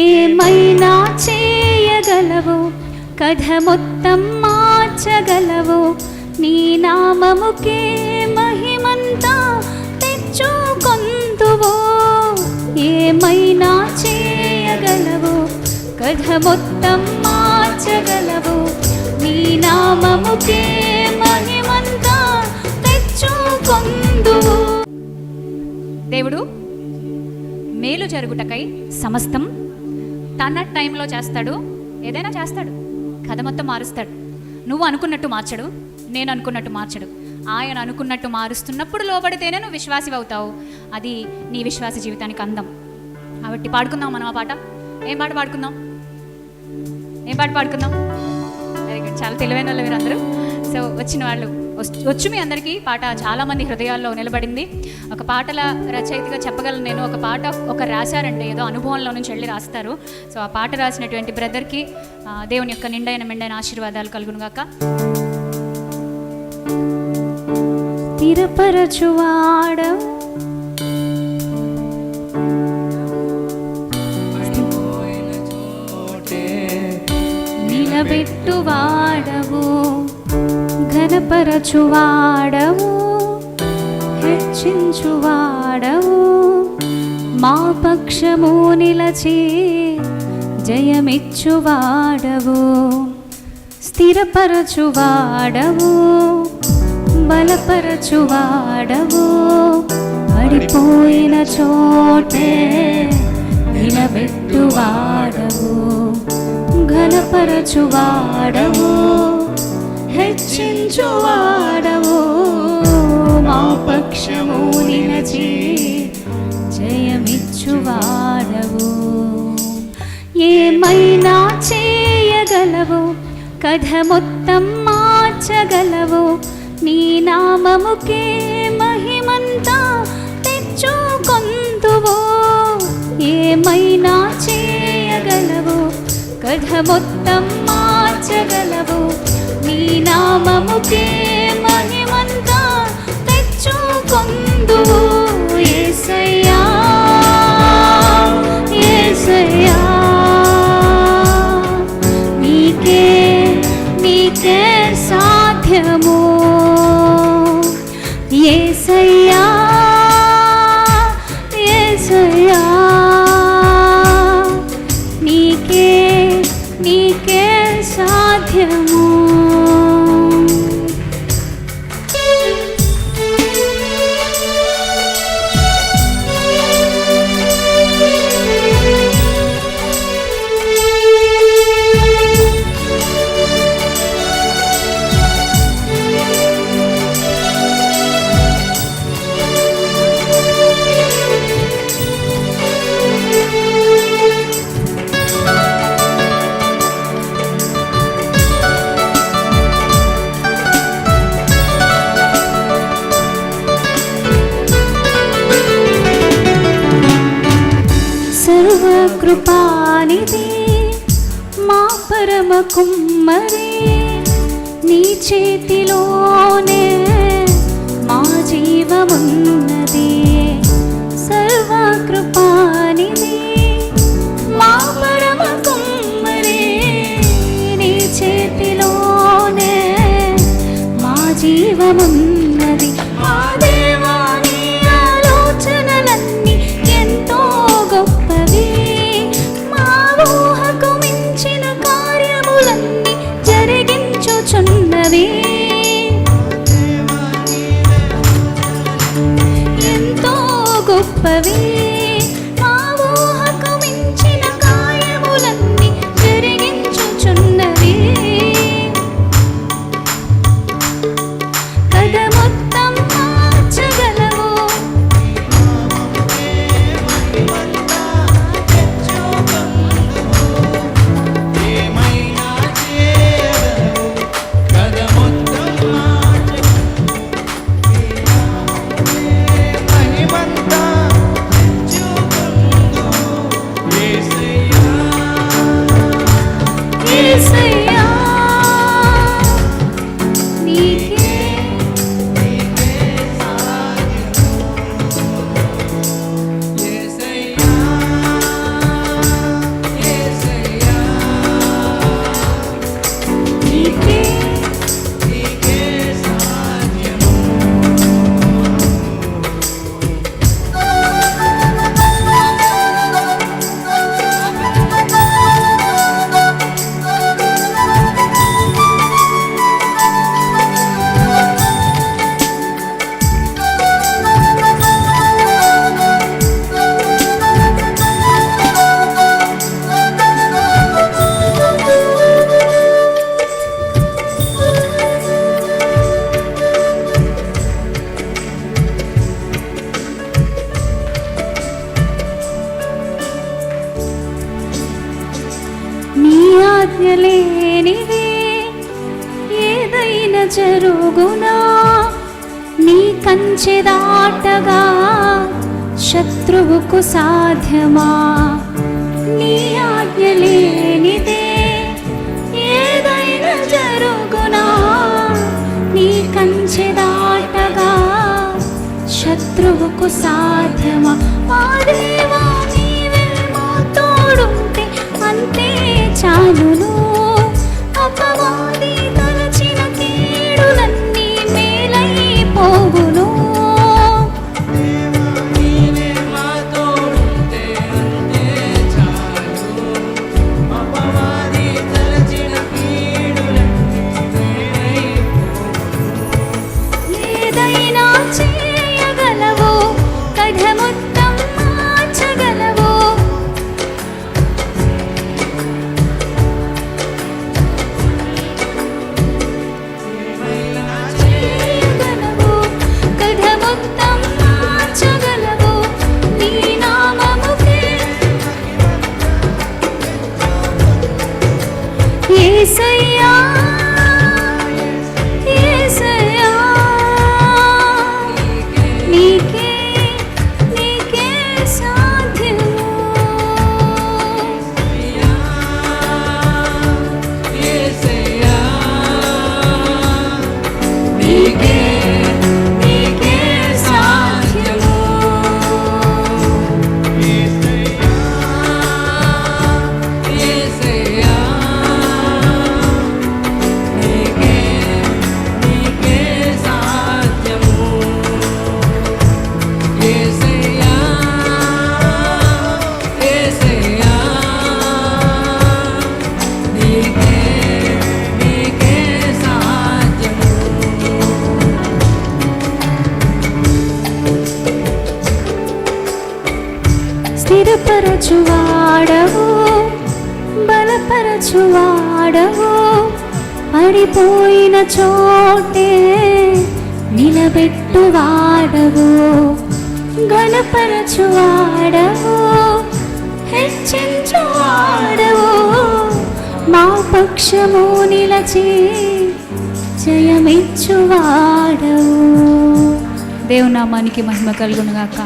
ఏమైనా చేయగలవు, కథ మొత్తం మార్చగలవు, నీ నామముకే మహిమంతా తెచ్చుకొందువు. ఏమైనా చేయగలవు, కథ మొత్తం మార్చగలవు, నీ నామముకే మహిమంతా తెచ్చుకొందువు. దేవుడు మేలు జరుగుటకై సమస్తం తన టైంలో చేస్తాడు. ఏదైనా చేస్తాడు, కథ మొత్తం మారుస్తాడు. నువ్వు అనుకున్నట్టు మార్చడు, నేను అనుకున్నట్టు మార్చడు. ఆయన అనుకున్నట్టు మారుస్తున్నప్పుడు లోబడితేనే నువ్వు విశ్వాసి అవుతావు. అది నీ విశ్వాస జీవితానికి అందం. కాబట్టి పాడుకుందాం మనం ఆ పాట. ఏం పాట పాడుకుందాం? వెరీ గుడ్, చాలా తెలివైన వాళ్ళు మీరు అందరూ. సో వచ్చిన వాళ్ళు వచ్చు మీ అందరికీ పాట చాలామంది హృదయాల్లో నిలబడింది. ఒక పాటల రచయితగా చెప్పగలను నేను. ఒక పాట రాశారంటే ఏదో అనుభవంలో నుంచి వెళ్ళి రాస్తారు. సో ఆ పాట రాసినటువంటి బ్రదర్కి దేవుని యొక్క నిండైన మెండైన ఆశీర్వాదాలు కలుగునుగాక. స్థిరపరచువాడవు, నిలబెట్టువాడవు, ఘనపరచువాడవు, హెచ్చించువాడవు, మా పక్షము నిలచి జయమిచ్చువాడవు. స్థిరపరచువాడవు, బలపరచువాడవు, పడిపోయిన చోటే నిలబెట్టువాడవు, ఘనపరచువాడవు, హెచ్చించువాడవు, మా పక్షము నిలచి జయమిచ్చువాడవు. ఏమైనా చేయగలవు, కథ మొత్తం మార్చగలవు, నీ నామముకే మహిమంతా తెచ్చుకొందువు. ఏమైనా చేయగలవు, కథ మొత్తం మార్చగలవు, నీ నామముకే మహిమంతా తెచ్చుకొందువు. యేసయ్యా యేసయ్యా, నీకే సాధ్యము. యేసయ్యా యేసయ్యా, నీకే సాధ్యము. సర్వకృపానిధి మా పరమ కుమ్మరి, నీ చేతిలోనే మా జీవమున్నది. సర్వకృపానిధి మా పరమ కుమ్మరి, నీ చేతిలోనే మా జీవమున్నది. మా దేవా, నీ ఆలోచనలన్నీ ఎంతో గొప్పవి, మా ఊహకు మించిన కార్యములన్నీ జరిగించుచున్నవి. ఎంతో గొప్పవి, మా ఊహకు మించిన కార్యములన్నీ జరిగించుచున్నవి. కథ మొత్తం మార్చగలవు, ఆజ్ఞ లేనిదే ఏదైనా జరుగునా, నీ కంచె దాటగా శత్రువుకు సాధ్యమా? నీ ఆజ్ఞ లేనిదే ఏదైనా జరుగునా, నీ కంచె దాటగా శత్రువుకు సాధ్యమా? మా దేవా నీవే మా తోడుంటే అంతే చాలును. అపవాది తలచిన కీడులన్నీ మేలైపోవును. ఏదైనా చేయగలవు, కథ మొత్తం మార్చగలవు. చేయగలవు, కథ మొత్తం మార్చగలవు. నీ నామముకే యేసయ్యా, యేసయ్యా, నీకే నీకే సాధ్యము. నీకే నీకే సాధ్యము. స్థిరపరచువాడవు, బలపరచువాడవు, పడిపోయిన చోటే నిలబెట్టువాడవు. ఘనపరచువాడవు, హెచ్చించువాడవు, మా పక్షము నిలచి జయమిచ్చువాడవు. దేవునామానికి మహిమ కలుగునుగాక.